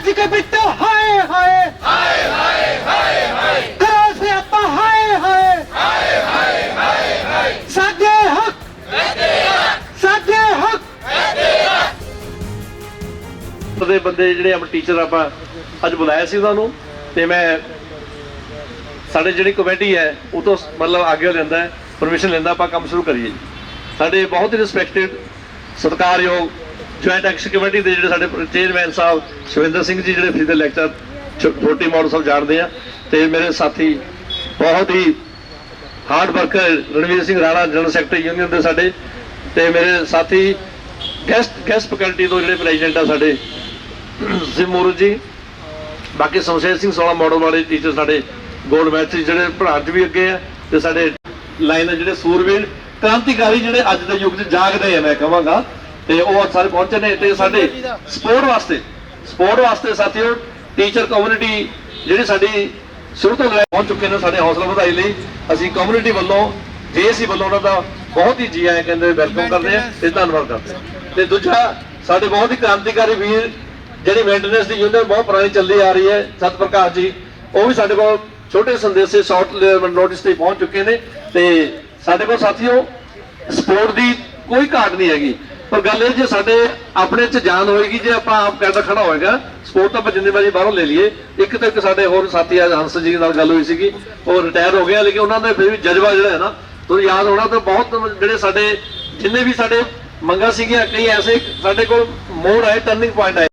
गरज के बिट्टो हाय हाय हाय हाय हाय हाय करो से अपा हाय हाय हाय हाय हाय हाय साडे हक साडे हक ਦੇ ਬੰਦੇ ਜਿਹੜੇ ਆਪਣੇ ਟੀਚਰ ਆਪਾਂ ਅੱਜ ਬੁਲਾਇਆ ਸੀ ਉਹਨਾਂ ਨੂੰ ਤੇ ਮੈਂ ਸਾਡੇ ਜਿਹੜੀ ਕਮੇਟੀ ਹੈ ਉਹ ਤੋਂ ਮਤਲਬ ਆਗੇ ਲੈਂਦਾ ਹੈ ਪਰਮਿਸ਼ਨ ਲੈਂਦਾ ਆਪਾਂ ਕੰਮ ਸ਼ੁਰੂ ਕਰੀਏ। ਸਾਡੇ ਬਹੁਤ ਹੀ ਰਿਸਪੈਕਟਡ ਸਤਿਕਾਰਯੋਗ ਜੁਆਇੰਟ ਐਕਸ਼ਨ ਕਮੇਟੀ ਦੇ ਜਿਹੜੇ ਸਾਡੇ ਚੇਅਰਮੈਨ ਸਾਹਿਬ ਸ਼ਵਿੰਦਰ ਸਿੰਘ ਜੀ ਜਿਹੜੇ ਫਰੀਦ ਲੈਕਚਰ ਛੋਟੀ ਮੋਡਲ ਸਾਹਿਬ ਜਾਣਦੇ ਆ ਤੇ ਮੇਰੇ ਸਾਥੀ ਬਹੁਤ ਹੀ hard worker Ranvir Singh Rana general secretary union ਦੇ ਸਾਡੇ ਤੇ ਮੇਰੇ ਸਾਥੀ ਗੈਸਟ ਫੈਕਲਟੀ ਤੋਂ ਜਿਹੜੇ ਪ੍ਰੈਜ਼ੀਡੈਂਟ ਆ ਸਾਡੇ ਸਿਮੂਰ ਜੀ ਬਾਕੀ ਸਮਸ਼ੇਰ ਸਿੰਘ 16 ਮਾਡਲ ਵਾਲੇ ਟੀਚਰ ਸਾਡੇ ਗੋਲਡ ਮੈਚ ਜਿਹੜੇ ਪੜ੍ਹਾਉਣ 'ਚ ਵੀ ਅੱਗੇ ਆ ਤੇ ਸਾਡੇ ਲਾਈਨ ਜਿਹੜੇ ਸੂਰਬੀਰ ਕ੍ਰਾਂਤੀਕਾਰੀ ਜਿਹੜੇ ਅੱਜ ਦੇ ਯੁੱਗ 'ਚ ਜਾਗਦੇ ਆ ਮੈਂ ਕਹਾਂਗਾ ਤੇ ਉਹ ਸਾਰੇ ਪਹੁੰਚੇ ਨੇ ਤੇ ਸਾਡੇ ਸਪੋਰਟ ਵਾਸਤੇ ਸਾਥੀਓ ਟੀਚਰ ਕਮਿਊਨਿਟੀ ਜਿਹੜੀ ਸਾਡੀ ਸ਼ੁਰੂ ਤੋਂ ਪਹੁੰਚ ਚੁੱਕੇ ਨੇ ਸਾਡੇ ਹੌਸਲਾ ਵਧਾਈ ਲਈ ਅਸੀਂ ਕਮਿਊਨਿਟੀ ਵੱਲੋਂ ਜੇਏਸੀ ਵੱਲੋਂ ਉਹਨਾਂ ਦਾ ਬਹੁਤ ਹੀ ਜੀ ਆਇਆਂ ਕਹਿੰਦੇ ਵੈਲਕਮ ਕਰਦੇ ਆ ਤੇ ਧੰਨਵਾਦ ਕਰਦੇ ਆ। ਤੇ ਦੂਜਾ ਸਾਡੇ ਬਹੁਤ ਹੀ ਕ੍ਰਾਂਤੀਕਾਰੀ ਵੀਰ ਜਿਹੜੀ ਮੇਨਟੇਨੈਂਸ ਦੀ ਯੂਨੀਅਨ ਬਹੁਤ ਪੁਰਾਣੀ ਚੱਲਦੀ ਆ ਰਹੀ ਹੈ ਸਤ ਪ੍ਰਕਾਸ਼ ਜੀ ਉਹ ਵੀ ਸਾਡੇ ਕੋਲ ਛੋਟੇ ਸੰਦੇਸ਼ੇ ਸ਼ਾਰਟ ਨੋਟਿਸ ਤੇ ਪਹੁੰਚ ਚੁੱਕੇ ਨੇ ਤੇ ਸਾਡੇ ਕੋਲ ਸਾਥੀਓ ਸਪੋਰਟ ਦੀ ਕੋਈ ਘਾਟ ਨਹੀਂ ਹੈਗੀ ਪਰ ਗੱਲ ਇਹ ਜੇ ਸਾਡੇ ਆਪਣੇ ਚ ਜਾਨ ਹੋਏਗੀ ਜੇ ਆਪਾਂ ਆਪ ਕਰਦਾ ਖੜਾ ਹੋਏਗਾ ਸਪੋਰਟ ਤਾਂ ਆਪਾਂ ਜਿੰਦੇਬਾਜ਼ੀ ਬਾਹਰੋਂ ਲੈ ਲਈਏ। ਇੱਕ ਤਾਂ ਇੱਕ ਸਾਡੇ ਹੋਰ ਸਾਥੀ ਆ ਹੰਸ ਜੀ ਨਾਲ ਗੱਲ ਹੋਈ ਸੀਗੀ ਉਹ ਰਿਟਾਇਰ ਹੋ ਗਿਆ ਲੇਕਿਨ ਉਹਨਾਂ ਦਾ ਫਿਰ ਵੀ ਜਜ਼ਬਾ ਜਿਹੜਾ ਹੈ ਨਾ ਤੁਹਾਨੂੰ ਯਾਦ ਹੋਣਾ ਤਾਂ ਬਹੁਤ ਜਿਹੜੇ ਸਾਡੇ ਜਿੰਨੇ ਵੀ ਸਾਡੇ ਮੰਗਾਂ ਸੀਗੀਆਂ कई ऐसे साढ़े को मोड़ आए टर्निंग पॉइंट आए।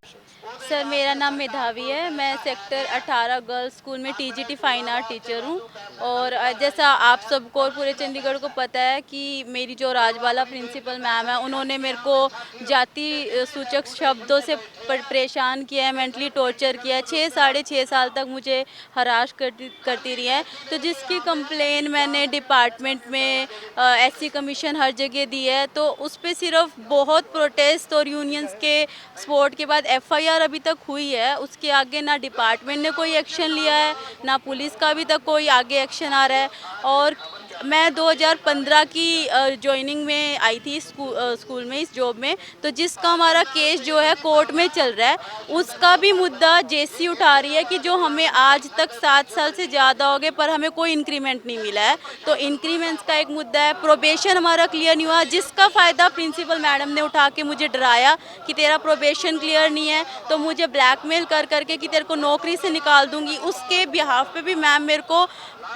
सर मेरा नाम मेधावी है, मैं सेक्टर 18 गर्ल्स स्कूल में टीजीटी फाइन आर्ट टीचर हूँ। और जैसा आप सबको और पूरे चंडीगढ़ को पता है कि मेरी जो राजबाला प्रिंसिपल मैम है उन्होंने मेरे को जाति सूचक शब्दों से परेशान किया है, मेंटली टॉर्चर किया है, 6-6.5 साल तक मुझे हराश करती रही है। तो जिसकी कंप्लेन मैंने डिपार्टमेंट में एससी कमीशन हर जगह दी है तो उस पर सिर्फ बहुत प्रोटेस्ट और यूनियंस के सपोर्ट के बाद एफआईआर अभी तक हुई है। उसके आगे ना डिपार्टमेंट ने कोई एक्शन लिया है ना पुलिस का अभी तक कोई आगे एक्शन आ रहा है। और मैं 2015 की ज्वाइनिंग में आई थी स्कूल में इस जॉब में, तो जिसका हमारा केस जो है कोर्ट में चल रहा है उसका भी मुद्दा जेसी उठा रही है कि जो हमें आज तक 7 साल से ज़्यादा हो गए पर हमें कोई इंक्रीमेंट नहीं मिला है। तो इंक्रीमेंट्स का एक मुद्दा है, प्रोबेशन हमारा क्लियर नहीं हुआ जिसका फ़ायदा प्रिंसिपल मैडम ने उठा के मुझे डराया कि तेरा प्रोबेशन क्लियर नहीं है तो मुझे ब्लैकमेल कर करके कि तेरे को नौकरी से निकाल दूँगी। उसके बिहाफ पे भी मैम मेरे को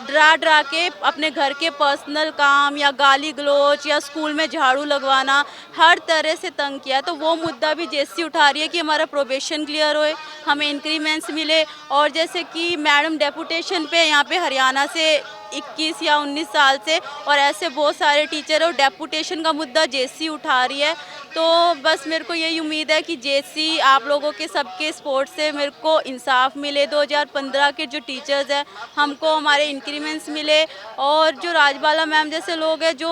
डरा के अपने घर के पर्सनल काम या गाली गलोच या स्कूल में झाड़ू लगवाना हर तरह से तंग किया। तो वो मुद्दा भी जेसी उठा रही है कि हमारा प्रोबेशन क्लियर होए, हमें इंक्रीमेंट्स मिले। और जैसे कि मैडम डेपुटेशन पे यहाँ पे हरियाणा से 21 या 19 साल से और ऐसे बहुत सारे टीचर और डेपुटेशन का मुद्दा जेसी उठा रही है। तो बस मेरे को यही उम्मीद है कि जेसी आप लोगों के सबके सपोर्ट से मेरे को इंसाफ मिले। 2015 के जो टीचर्स हैं हमको हमारे इंक्रीमेंट्स मिले और जो राजबाला मैम जैसे लोग हैं जो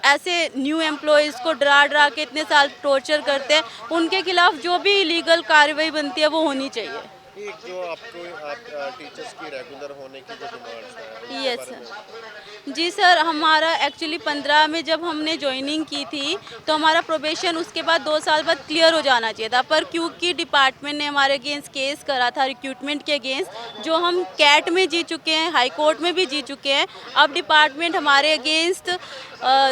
ऐसे न्यू एम्प्लॉयज़ को डरा के इतने साल टॉर्चर करते हैं उनके खिलाफ जो भी इलीगल कार्रवाई बनती है वो होनी चाहिए। जो आपको टीचर्स की रेगुलर होने की जो डिमांड्स है यस सर। जी सर, हमारा एक्चुअली 15 में जब हमने ज्वाइनिंग की थी तो हमारा प्रोबेशन उसके बाद 2 साल बाद क्लियर हो जाना चाहिए था, पर क्योंकि डिपार्टमेंट ने हमारे अगेंस्ट केस करा था रिक्रूटमेंट के अगेंस्ट जो हम कैट में जी चुके हैं, हाई कोर्ट में भी जी चुके हैं। अब डिपार्टमेंट हमारे अगेंस्ट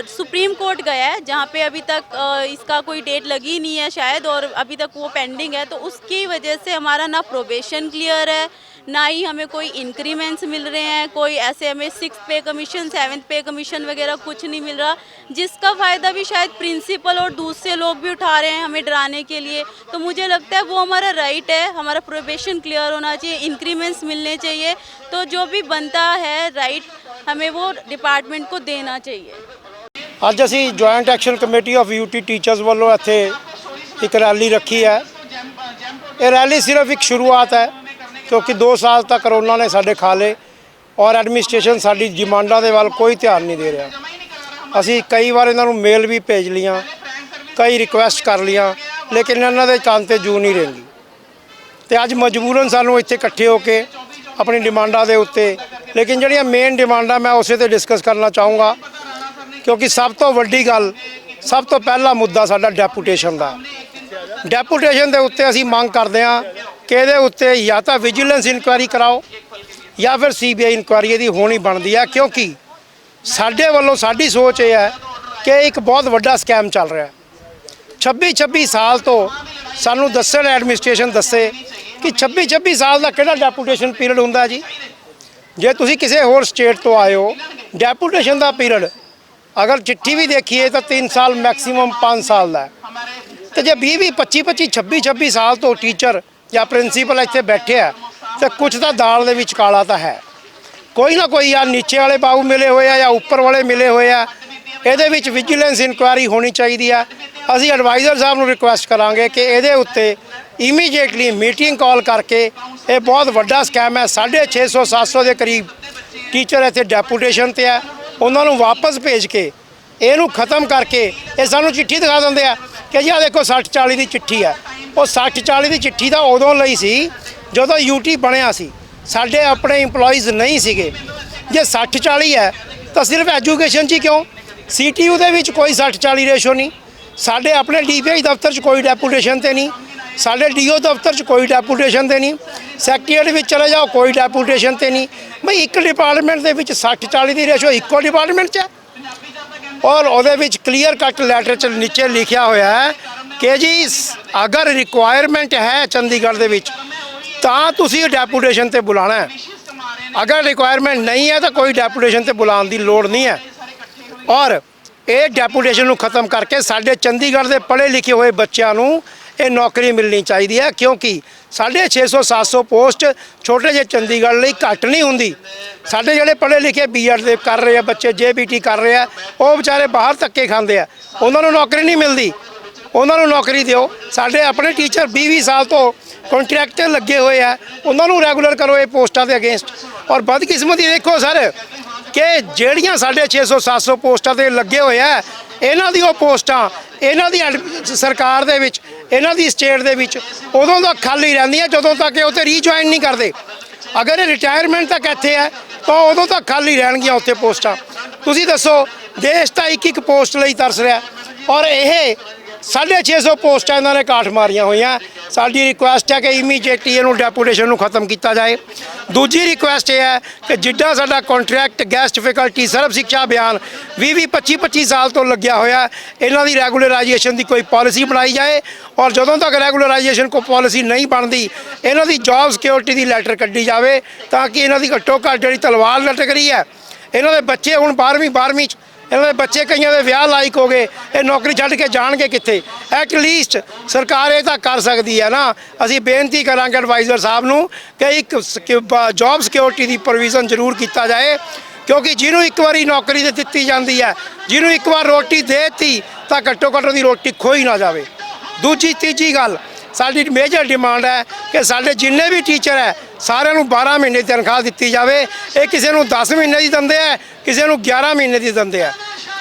सुप्रीम कोर्ट गया है जहाँ पे अभी तक इसका कोई डेट लगी नहीं है शायद और अभी तक वो पेंडिंग है। तो उसकी वजह से हमारा ना प्रोबेशन क्लियर है ना ही हमें कोई इंक्रीमेंट्स मिल रहे हैं, कोई ऐसे हमें 6th पे कमीशन 7th पे कमीशन वगैरह कुछ नहीं मिल रहा जिसका फ़ायदा भी शायद प्रिंसिपल और दूसरे लोग भी उठा रहे हैं हमें डराने के लिए। तो मुझे लगता है वो हमारा राइट है, हमारा प्रोबेशन क्लियर होना चाहिए, इंक्रीमेंट्स मिलने चाहिए। तो जो भी बनता है राइट हमें वो डिपार्टमेंट को देना चाहिए। ਅੱਜ ਅਸੀਂ joint action committee of UT teachers ਵੱਲੋਂ ਇੱਥੇ ਇੱਕ ਰੈਲੀ ਰੱਖੀ ਹੈ। ਇਹ ਰੈਲੀ ਸਿਰਫ ਇੱਕ ਸ਼ੁਰੂਆਤ ਹੈ ਕਿਉਂਕਿ 2 ਸਾਲ ਤੱਕ ਕਰੋਨਾ ਨੇ ਸਾਡੇ ਖਾ ਲਏ ਔਰ ਐਡਮਿਨਿਸਟ੍ਰੇਸ਼ਨ ਸਾਡੀ ਡਿਮਾਂਡਾਂ ਦੇ ਵੱਲ ਕੋਈ ਧਿਆਨ ਨਹੀਂ ਦੇ ਰਿਹਾ। ਅਸੀਂ ਕਈ ਵਾਰ ਇਹਨਾਂ ਨੂੰ ਮੇਲ ਵੀ ਭੇਜ ਲੀਆਂ, ਕਈ ਰਿਕੁਐਸਟ ਕਰ ਲੀਆਂ ਲੇਕਿਨ ਇਹਨਾਂ ਦੇ ਕੰਨ ਤੇ ਜੂ ਨਹੀਂ ਰਹਿੰਦੀ ਤੇ ਅੱਜ ਮਜਬੂਰਨ ਸਾਨੂੰ ਇੱਥੇ ਇਕੱਠੇ ਹੋ ਕੇ ਆਪਣੀ ਡਿਮਾਂਡਾਂ ਦੇ ਉੱਤੇ ਲੇਕਿਨ ਜਿਹੜੀਆਂ ਮੇਨ ਡਿਮਾਂਡਾਂ ਮੈਂ ਉਸੇ ਤੇ ਡਿਸਕਸ ਕਰਨਾ ਚਾਹੂੰਗਾ क्योंकि सब तो वड्डी गल सब तो पहला मुद्दा साडा डेपुटेशन का। डेपुटेशन के उत्ते असीं मंग करते हैं ਕਿ ਇਹਦੇ ਉੱਤੇ ਜਾਂ ਤਾਂ ਵਿਜੀਲੈਂਸ ਇਨਕੁਆਇਰੀ ਕਰਾਓ ਜਾਂ ਫਿਰ CBI ਇਨਕੁਆਇਰੀ ਇਹਦੀ ਹੋਣੀ ਬਣਦੀ ਹੈ, ਕਿਉਂਕਿ ਸਾਡੇ ਵੱਲੋਂ ਸਾਡੀ ਸੋਚ ਇਹ ਹੈ ਕਿ ਇੱਕ ਬਹੁਤ ਵੱਡਾ ਸਕੈਮ ਚੱਲ ਰਿਹਾ 26 ਸਾਲ ਤੋਂ ਸਾਨੂੰ ਦੱਸਣ ਐਡਮਿਨਿਸਟ੍ਰੇਸ਼ਨ ਦੱਸੇ ਕਿ 26 ਸਾਲ ਦਾ ਕਿਹੜਾ ਡੈਪੂਟੇਸ਼ਨ ਪੀਰੀਅਡ ਹੁੰਦਾ ਜੀ। ਜੇ ਤੁਸੀਂ ਕਿਸੇ ਹੋਰ ਸਟੇਟ ਤੋਂ ਆਏ ਹੋ, ਡੈਪੂਟੇਸ਼ਨ ਦਾ ਪੀਰੀਅਡ ਅਗਰ ਚਿੱਠੀ ਵੀ ਦੇਖੀਏ ਤਾਂ 3 ਸਾਲ ਮੈਕਸਿਮਮ 5 ਸਾਲ ਦਾ ਹੈ। ਤੇ ਜੇ 20 25 26 ਸਾਲ ਤੋਂ ਟੀਚਰ ਜਾਂ ਪ੍ਰਿੰਸੀਪਲ ਇੱਥੇ ਬੈਠੇ ਆ ਤੇ ਕੁਝ ਤਾਂ ਦਾਲ ਦੇ ਵਿੱਚ ਕਾਲਾ ਤਾਂ ਹੈ। ਕੋਈ ਨਾ ਕੋਈ ਜਾਂ ਨੀਚੇ ਵਾਲੇ ਬਾਬੂ ਮਿਲੇ ਹੋਏ ਆ ਜਾਂ ਉੱਪਰ ਵਾਲੇ ਮਿਲੇ ਹੋਏ ਆ। ਇਹਦੇ ਵਿੱਚ ਵਿਜੀਲੈਂਸ ਇਨਕੁਆਇਰੀ ਹੋਣੀ ਚਾਹੀਦੀ ਆ। ਅਸੀਂ ਐਡਵਾਈਜ਼ਰ ਸਾਹਿਬ ਨੂੰ ਰਿਕੁਐਸਟ ਕਰਾਂਗੇ ਕਿ ਇਹਦੇ ਉੱਤੇ ਇਮੀਡੀਏਟਲੀ ਮੀਟਿੰਗ ਕਾਲ ਕਰਕੇ, ਇਹ ਬਹੁਤ ਵੱਡਾ ਸਕੈਮ ਹੈ। 650 700 ਦੇ ਕਰੀਬ ਟੀਚਰ ਇੱਥੇ ਡੈਪੂਟੇਸ਼ਨ ਤੇ ਆ, ਉਹਨਾਂ ਨੂੰ ਵਾਪਸ ਭੇਜ ਕੇ ਇਹਨੂੰ ਖਤਮ ਕਰਕੇ ਇਹ ਸਾਨੂੰ ਚਿੱਠੀ ਦਿਖਾ ਦਿੰਦੇ ਆ ਕਿ ਜੀ ਆਹ ਦੇਖੋ 60 40 ਦੀ ਚਿੱਠੀ ਹੈ। ਉਹ 60 40 ਦੀ ਚਿੱਠੀ ਤਾਂ ਉਦੋਂ ਲਈ ਸੀ ਜਦੋਂ UT ਬਣਿਆ ਸੀ, ਸਾਡੇ ਆਪਣੇ EMPLOYEES ਨਹੀਂ ਸੀਗੇ। ਜੇ 60 40 ਹੈ ਤਾਂ ਸਿਰਫ ਐਜੂਕੇਸ਼ਨ 'ਚ ਹੀ ਕਿਉਂ? CTU ਦੇ ਵਿੱਚ ਕੋਈ 60 40 ਰੇਸ਼ੋ ਨਹੀਂ, ਸਾਡੇ ਆਪਣੇ DPI ਦਫ਼ਤਰ 'ਚ ਕੋਈ ਡੈਪੂਟੇਸ਼ਨ ਤੇ ਨਹੀਂ, ਸਾਡੇ DO ਦਫ਼ਤਰ 'ਚ ਕੋਈ ਡੈਪੂਟੇਸ਼ਨ ਤੇ ਨਹੀਂ, ਸੈਕਟਰੀਏਟ ਵਿੱਚ ਚਲੇ ਜਾਓ ਕੋਈ ਡੈਪੂਟੇਸ਼ਨ ਤੇ ਨਹੀਂ। ਬਈ ਇੱਕ ਡਿਪਾਰਟਮੈਂਟ ਦੇ ਵਿੱਚ 60 40 ਦੀ ਰੇਸ਼ੋ ਇੱਕੋ ਡਿਪਾਰਟਮੈਂਟ 'ਚ ਹੈ। ਔਰ ਉਹਦੇ ਵਿੱਚ ਕਲੀਅਰ ਕੱਟ ਲੈਟਰ 'ਚ ਨੀਚੇ ਲਿਖਿਆ ਹੋਇਆ ਹੈ ਕਿ ਜੀ ਅਗਰ ਰਿਕੁਆਇਰਮੈਂਟ ਹੈ ਚੰਡੀਗੜ੍ਹ ਦੇ ਵਿੱਚ ਤਾਂ ਤੁਸੀਂ ਡੈਪੂਟੇਸ਼ਨ ਤੇ ਬੁਲਾਣਾ ਹੈ, ਅਗਰ ਰਿਕੁਆਇਰਮੈਂਟ ਨਹੀਂ ਹੈ ਤਾਂ ਕੋਈ ਡੈਪੂਟੇਸ਼ਨ ਤੇ ਬੁਲਾਉਣ ਦੀ ਲੋੜ ਨਹੀਂ ਹੈ। ਔਰ ਇਹ ਡੈਪੂਟੇਸ਼ਨ ਨੂੰ ਖਤਮ ਕਰਕੇ ਸਾਡੇ ਚੰਡੀਗੜ੍ਹ ਦੇ ਪੜ੍ਹੇ ਲਿਖੇ ਹੋਏ ਬੱਚਿਆਂ ਨੂੰ ਇਹ ਨੌਕਰੀ ਮਿਲਣੀ ਚਾਹੀਦੀ ਹੈ, ਕਿਉਂਕਿ 650 700 ਪੋਸਟ ਛੋਟੇ ਜਿਹੇ ਚੰਡੀਗੜ੍ਹ ਲਈ ਘੱਟ ਨਹੀਂ ਹੁੰਦੀ। ਸਾਡੇ ਜਿਹੜੇ ਪੜ੍ਹੇ ਲਿਖੇ B.Ed ਦੇ ਕਰ ਰਹੇ ਆ ਬੱਚੇ, JBT ਕਰ ਰਹੇ ਆ, ਉਹ ਵਿਚਾਰੇ ਬਾਹਰ ਧੱਕੇ ਖਾਂਦੇ ਆ, ਉਹਨਾਂ ਨੂੰ ਨੌਕਰੀ ਨਹੀਂ ਮਿਲਦੀ। ਉਹਨਾਂ ਨੂੰ ਨੌਕਰੀ ਦਿਓ। ਸਾਡੇ ਆਪਣੇ ਟੀਚਰ 20 ਸਾਲ ਤੋਂ ਕੰਟਰੈਕਟ ਲੱਗੇ ਹੋਏ ਆ, ਉਹਨਾਂ ਨੂੰ ਰੈਗੂਲਰ ਕਰੋ ਇਹ ਪੋਸਟਾਂ ਦੇ ਅਗੇਂਸਟ। ਔਰ ਬਦਕਿਸਮਤੀ ਦੇਖੋ ਸਰ ਕਿ ਜਿਹੜੀਆਂ ਸਾਡੇ 600 700 ਪੋਸਟਾਂ ਤੇ ਲੱਗੇ ਹੋਏ ਆ, ਇਹਨਾਂ ਦੀ ਉਹ ਪੋਸਟਾਂ ਇਹਨਾਂ ਦੀ ਸਰਕਾਰ ਦੇ ਵਿੱਚ, ਇਹਨਾਂ ਦੀ ਸਟੇਟ ਦੇ ਵਿੱਚ ਉਦੋਂ ਤੱਕ ਖਾਲੀ ਰਹਿੰਦੀਆਂ ਜਦੋਂ ਤੱਕ ਇਹ ਉੱਥੇ ਰੀਜੁਆਇਨ ਨਹੀਂ ਕਰਦੇ। ਅਗਰ ਇਹ ਰਿਟਾਇਰਮੈਂਟ ਤੱਕ ਇੱਥੇ ਹੈ ਤਾਂ ਉਦੋਂ ਤੱਕ ਖਾਲੀ ਰਹਿਣਗੀਆਂ ਉੱਥੇ ਪੋਸਟਾਂ। ਤੁਸੀਂ ਦੱਸੋ, ਦੇਸ਼ ਤਾਂ ਇੱਕ ਪੋਸਟ ਲਈ ਤਰਸ ਰਿਹਾ ਔਰ ਇਹ 650 ਪੋਸਟਾਂ ਇਹਨਾਂ ਨੇ ਕਾਟ ਮਾਰੀਆਂ ਹੋਈਆਂ। ਸਾਡੀ ਰਿਕੁਐਸਟ ਹੈ ਕਿ ਇਮੀਡੀਏਟਲੀ ਇਹਨੂੰ ਡੈਪੂਟੇਸ਼ਨ ਨੂੰ ਖਤਮ ਕੀਤਾ ਜਾਏ। ਦੂਜੀ ਰਿਕੁਐਸਟ ਇਹ ਹੈ ਕਿ ਜਿੱਦਾਂ ਸਾਡਾ ਕੰਟਰੈਕਟ ਗੈਸਟ ਫੈਕਲਟੀ ਸਰਵ ਸਿੱਖਿਆ ਅਭਿਆਨ 20-25 ਸਾਲ ਤੋਂ ਲੱਗਿਆ ਹੋਇਆ, ਇਹਨਾਂ ਦੀ ਰੈਗੂਲਰਾਈਜੇਸ਼ਨ ਦੀ ਕੋਈ ਪਾਲਿਸੀ ਬਣਾਈ ਜਾਏ। ਔਰ ਜਦੋਂ ਤੱਕ ਰੈਗੂਲਰਾਈਜੇਸ਼ਨ ਕੋਈ ਪਾਲਿਸੀ ਨਹੀਂ ਬਣਦੀ, ਇਹਨਾਂ ਦੀ ਜੌਬ ਸਿਕਿਉਰਿਟੀ ਦੀ ਲੈਟਰ ਕੱਢੀ ਜਾਵੇ ਤਾਂ ਕਿ ਇਹਨਾਂ ਦੀ ਘੱਟੋ ਘੱਟ ਜਿਹੜੀ ਤਲਵਾਰ ਲਟਕ ਰਹੀ ਹੈ, ਇਹਨਾਂ ਦੇ ਬੱਚੇ ਹੁਣ 12ਵੀਂ 'ਚ ਇਹਨਾਂ ਦੇ ਬੱਚੇ ਕਈਆਂ ਦੇ ਵਿਆਹ ਲਾਇਕ ਹੋ ਗਏ, ਇਹ ਨੌਕਰੀ ਛੱਡ ਕੇ ਜਾਣਗੇ ਕਿੱਥੇ? ਐਟਲੀਸਟ ਸਰਕਾਰ ਇਹ ਤਾਂ ਕਰ ਸਕਦੀ ਹੈ ਨਾ। ਅਸੀਂ ਬੇਨਤੀ ਕਰਾਂਗੇ ਐਡਵਾਈਜ਼ਰ ਸਾਹਿਬ ਨੂੰ ਕਿ ਇੱਕ ਜੌਬ ਸਿਕਿਉਰਿਟੀ ਦੀ ਪ੍ਰੋਵੀਜ਼ਨ ਜ਼ਰੂਰ ਕੀਤਾ ਜਾਏ, ਕਿਉਂਕਿ ਜਿਹਨੂੰ ਇੱਕ ਵਾਰੀ ਨੌਕਰੀ ਦੇ ਦਿੱਤੀ ਜਾਂਦੀ ਹੈ, ਜਿਹਨੂੰ ਇੱਕ ਵਾਰ ਰੋਟੀ ਦੇ ਦਿੱਤੀ ਤਾਂ ਘੱਟੋ ਘੱਟ ਉਹਦੀ ਰੋਟੀ ਖੋਈ ਨਾ ਜਾਵੇ। ਤੀਜੀ ਗੱਲ, ਸਾਡੀ ਮੇਜਰ ਡਿਮਾਂਡ ਹੈ ਕਿ ਸਾਡੇ ਜਿੰਨੇ ਵੀ ਟੀਚਰ ਹੈ ਸਾਰਿਆਂ ਨੂੰ 12 ਮਹੀਨੇ ਦੀ ਤਨਖਾਹ ਦਿੱਤੀ ਜਾਵੇ। ਇਹ ਕਿਸੇ ਨੂੰ 10 ਮਹੀਨੇ ਦੀ ਦਿੰਦੇ ਆ, ਕਿਸੇ ਨੂੰ 11 ਮਹੀਨੇ ਦੀ ਦਿੰਦੇ ਆ।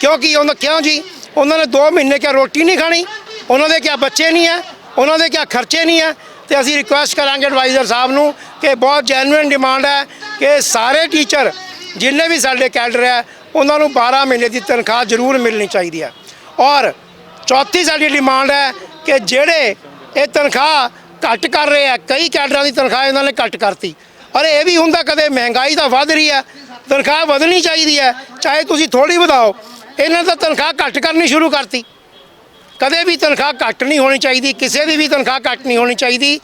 ਕਿਉਂਕਿ ਕਿਉਂ ਜੀ? ਉਹਨਾਂ ਨੇ 2 ਮਹੀਨੇ ਕਿਆ ਰੋਟੀ ਨਹੀਂ ਖਾਣੀ? ਉਹਨਾਂ ਦੇ ਕਿਆ ਬੱਚੇ ਨਹੀਂ ਹੈ? ਉਹਨਾਂ ਦੇ ਕਿਆ ਖਰਚੇ ਨਹੀਂ ਹੈ? ਤੇ ਅਸੀਂ ਰਿਕੁਐਸਟ ਕਰਾਂਗੇ ਐਡਵਾਈਜ਼ਰ ਸਾਹਿਬ ਨੂੰ ਕਿ ਬਹੁਤ ਜੈਨੂਇਨ ਡਿਮਾਂਡ ਹੈ ਕਿ ਸਾਰੇ ਟੀਚਰ ਜਿੰਨੇ ਵੀ ਸਾਡੇ ਕੈਡਰ ਹੈ ਉਹਨਾਂ ਨੂੰ 12 ਮਹੀਨੇ ਦੀ ਤਨਖਾਹ ਜ਼ਰੂਰ ਮਿਲਣੀ ਚਾਹੀਦੀ ਹੈ। ਔਰ ਚੌਥੀ ਸਾਡੀ ਡਿਮਾਂਡ ਹੈ ਕਿ ਜਿਹੜੇ ਇਹ ਤਨਖਾਹ ਘੱਟ ਕਰ ਰਹੇ ਆ, ਕਈ ਕੈਡਰਾਂ ਦੀ ਤਨਖਾਹ ਇਹਨਾਂ ਨੇ ਘੱਟ ਕਰਤੀ। ਔਰ ਇਹ ਵੀ ਹੁੰਦਾ ਕਦੇ ਮਹਿੰਗਾਈ ਤਾਂ ਵੱਧ ਰਹੀ ਹੈ, ਤਨਖਾਹ ਵਧਣੀ ਚਾਹੀਦੀ ਹੈ, ਚਾਹੇ ਤੁਸੀਂ ਥੋੜੀ ਵਧਾਓ। ਇਹਨਾਂ ਦਾ ਤਨਖਾਹ ਘੱਟ ਕਰਨੀ ਸ਼ੁਰੂ ਕਰਤੀ। ਕਦੇ ਵੀ ਤਨਖਾਹ ਘੱਟ ਨਹੀਂ ਹੋਣੀ ਚਾਹੀਦੀ, ਕਿਸੇ ਦੀ ਵੀ ਤਨਖਾਹ ਘੱਟ ਨਹੀਂ ਹੋਣੀ ਚਾਹੀਦੀ।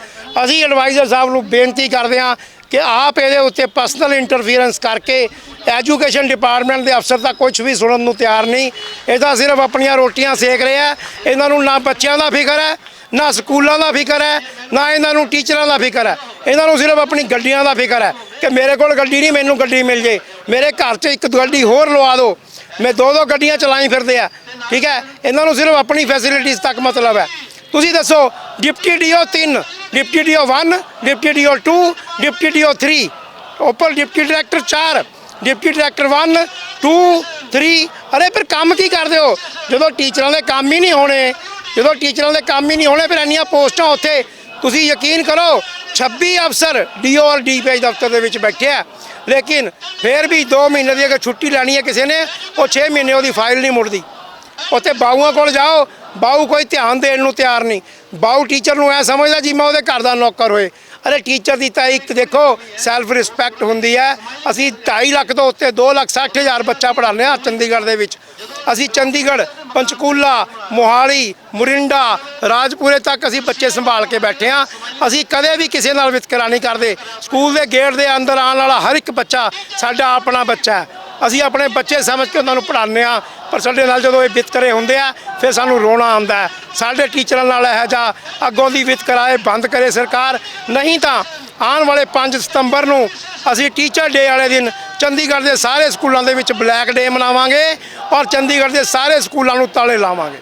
ਅਸੀਂ ਐਡਵਾਈਜ਼ਰ ਸਾਹਿਬ ਨੂੰ ਬੇਨਤੀ ਕਰਦੇ ਹਾਂ ਕਿ ਆਪ ਇਹਦੇ ਉੱਤੇ ਪਰਸਨਲ ਇੰਟਰਫੀਰੈਂਸ ਕਰਕੇ, ਐਜੂਕੇਸ਼ਨ ਡਿਪਾਰਟਮੈਂਟ ਦੇ ਅਫਸਰ ਤਾਂ ਕੁਝ ਵੀ ਸੁਣਨ ਨੂੰ ਤਿਆਰ ਨਹੀਂ, ਇਹ ਤਾਂ ਸਿਰਫ ਆਪਣੀਆਂ ਰੋਟੀਆਂ ਸੇਕ ਰਹੇ ਆ। ਇਹਨਾਂ ਨੂੰ ਨਾ ਬੱਚਿਆਂ ਦਾ ਫਿਕਰ ਹੈ, ਨਾ ਸਕੂਲਾਂ ਦਾ ਫਿਕਰ ਹੈ, ਨਾ ਇਹਨਾਂ ਨੂੰ ਟੀਚਰਾਂ ਦਾ ਫਿਕਰ ਹੈ। ਇਹਨਾਂ ਨੂੰ ਸਿਰਫ ਆਪਣੀ ਗੱਡੀਆਂ ਦਾ ਫਿਕਰ ਹੈ ਕਿ ਮੇਰੇ ਕੋਲ ਗੱਡੀ ਨਹੀਂ, ਮੈਨੂੰ ਗੱਡੀ ਮਿਲ ਜੇ, ਮੇਰੇ ਘਰ 'ਚ ਇੱਕ ਗੱਡੀ ਹੋਰ ਲਵਾ ਦਿਓ, ਮੈਂ 2 ਗੱਡੀਆਂ ਚਲਾਈ ਫਿਰਦੇ ਆ। ਠੀਕ ਹੈ, ਇਹਨਾਂ ਨੂੰ ਸਿਰਫ ਆਪਣੀ ਫੈਸਿਲਿਟੀਜ਼ ਤੱਕ ਮਤਲਬ ਹੈ। ਤੁਸੀਂ ਦੱਸੋ, deputy DO 3, deputy DO 1, deputy DO 2, deputy DO 3, ਉੱਪਰ ਡਿਪਟੀ ਡਾਇਰੈਕਟਰ 4, ਡਿਪਟੀ ਡਾਇਰੈਕਟਰ 1 2 3। ਅਰੇ ਫਿਰ ਕੰਮ ਕੀ ਕਰਦੇ ਹੋ ਜਦੋਂ ਟੀਚਰਾਂ ਦੇ ਕੰਮ ਹੀ ਨਹੀਂ ਹੋਣੇ? ਜਦੋਂ ਟੀਚਰਾਂ ਦੇ ਕੰਮ ਹੀ ਨਹੀਂ ਹੋਣੇ ਫਿਰ ਇੰਨੀਆਂ ਪੋਸਟਾਂ ਉੱਥੇ। ਤੁਸੀਂ ਯਕੀਨ ਕਰੋ 26 ਅਫਸਰ DO ਔਰ DPI ਦਫ਼ਤਰ ਦੇ ਵਿੱਚ ਬੈਠੇ ਆ, ਲੇਕਿਨ ਫਿਰ ਵੀ 2 ਮਹੀਨੇ ਦੀ ਅਗਰ ਛੁੱਟੀ ਲੈਣੀ ਹੈ ਕਿਸੇ ਨੇ, ਉਹ 6 ਮਹੀਨੇ ਉਹਦੀ ਫਾਈਲ ਨਹੀਂ ਮੁੜਦੀ। ਉੱਥੇ ਬਾਊਆਂ ਕੋਲ ਜਾਓ, ਬਾਊ ਕੋਈ ਧਿਆਨ ਦੇਣ ਨੂੰ ਤਿਆਰ ਨਹੀਂ। ਬਾਊ ਟੀਚਰ ਨੂੰ ਐ ਸਮਝਦਾ ਜਿਵੇਂ ਉਹਦੇ ਘਰ ਦਾ ਨੌਕਰ ਹੋਏ। ਅਰੇ ਟੀਚਰ ਦੀ ਤਾਂ ਇੱਕ ਦੇਖੋ ਸੈਲਫ ਰਿਸਪੈਕਟ ਹੁੰਦੀ ਹੈ। ਅਸੀਂ 2.5 ਲੱਖ ਤੋਂ ਉੱਤੇ 2,60,000 ਬੱਚਾ ਪੜ੍ਹਾਉਂਦੇ ਹਾਂ ਚੰਡੀਗੜ੍ਹ ਦੇ ਵਿੱਚ। ਅਸੀਂ ਚੰਡੀਗੜ੍ਹ, ਪੰਚਕੂਲਾ, ਮੋਹਾਲੀ, ਮੁਰਿੰਡਾ, ਰਾਜਪੁਰੇ ਤੱਕ ਅਸੀਂ ਬੱਚੇ ਸੰਭਾਲ ਕੇ ਬੈਠੇ ਹਾਂ। ਅਸੀਂ ਕਦੇ ਵੀ ਕਿਸੇ ਨਾਲ ਵਿਤਕਰਾ ਨਹੀਂ ਕਰਦੇ। ਸਕੂਲ ਦੇ ਗੇਟ ਦੇ ਅੰਦਰ ਆਉਣ ਵਾਲਾ ਹਰ ਇੱਕ ਬੱਚਾ ਸਾਡਾ ਆਪਣਾ ਬੱਚਾ ਹੈ। ਅਸੀਂ ਆਪਣੇ ਬੱਚੇ ਸਮਝ ਕੇ ਉਹਨਾਂ ਨੂੰ ਪੜ੍ਹਾਉਂਦੇ ਹਾਂ। ਪਰ ਸਾਡੇ ਨਾਲ ਜਦੋਂ ਇਹ ਵਿਤਕਰੇ ਹੁੰਦੇ ਆ ਫਿਰ ਸਾਨੂੰ ਰੋਣਾ ਆਉਂਦਾ ਹੈ। ਸਾਡੇ ਟੀਚਰਾਂ ਨਾਲ ਇਹੋ ਜਿਹਾ ਅੱਗੋਂ ਦੀ ਵਿਤਕਰਾ ਇਹ ਬੰਦ ਕਰੇ ਸਰਕਾਰ, ਨਹੀਂ ਤਾਂ ਆਉਣ ਵਾਲੇ 5 ਸਤੰਬਰ ਨੂੰ ਅਸੀਂ ਟੀਚਰ ਡੇ ਵਾਲੇ ਦਿਨ ਚੰਡੀਗੜ੍ਹ ਦੇ ਸਾਰੇ ਸਕੂਲਾਂ ਦੇ ਵਿੱਚ ਬਲੈਕ ਡੇ ਮਨਾਵਾਂਗੇ ਔਰ ਚੰਡੀਗੜ੍ਹ ਦੇ ਸਾਰੇ ਸਕੂਲਾਂ ਨੂੰ ਤਾਲੇ ਲਾਵਾਂਗੇ।